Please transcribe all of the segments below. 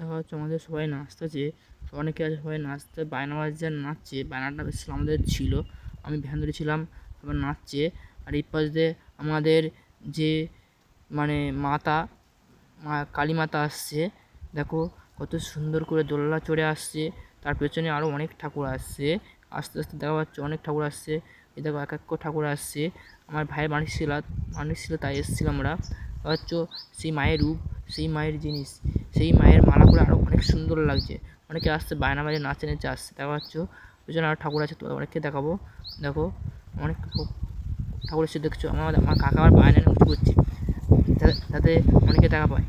দেখা যাচ্ছে আমাদের সবাই নাচতেছে, অনেকে আছে সবাই নাচতে বায়না বাজছে আর নাচছে। বায়নাটা বেশি আমাদের ছিল, আমি ভ্যান ধরেছিলাম, সবাই নাচছে। আর এই পাশ দিয়ে আমাদের যে মানে মাতা কালী মাতা আসছে, দেখো কত সুন্দর করে দোলনা চড়ে আসছে। তার পেছনে আরও অনেক ঠাকুর আসছে, আস্তে আস্তে দেখা যাচ্ছে অনেক ঠাকুর আসছে। এই দেখো এক এক করে ঠাকুর আসছে। আমার ভাইয়ের মানুষ ছিল তাই এসেছিলাম আমরা। হচ্ছ সেই মায়ের রূপ, সেই মায়ের জিনিস, সেই মায়ের মালা করে আরও অনেক সুন্দর লাগছে। অনেকে আসছে বায়না বাজে নাচে নেচে আসছে, দেখা যাচ্ছে পেছনে আরও ঠাকুর আছে, তো অনেককে দেখাবো। দেখো অনেক ঠাকুর এসে দেখছো, আমার কাকা আবার বায়না নিয়ে উঠে করছে যাতে অনেকে দেখা পায়।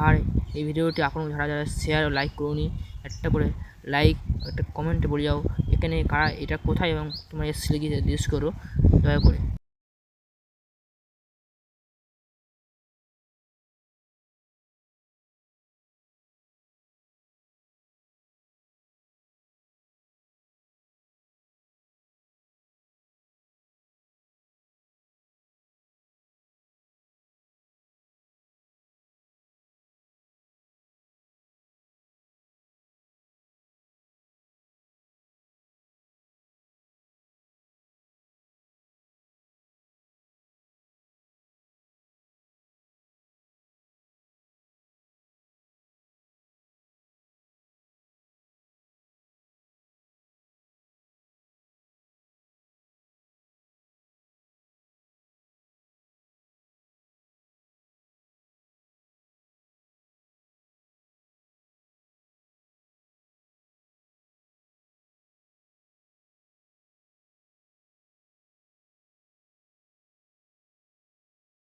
আর এই ভিডিওটি এখন যারা যারা শেয়ার ও লাইক করুনি, একটা করে লাইক একটা কমেন্টে বলে যাও এখানে কারা, এটা কোথায় এবং তোমরা এসেছিলে কি জিজ্ঞেস করো দয়া করে।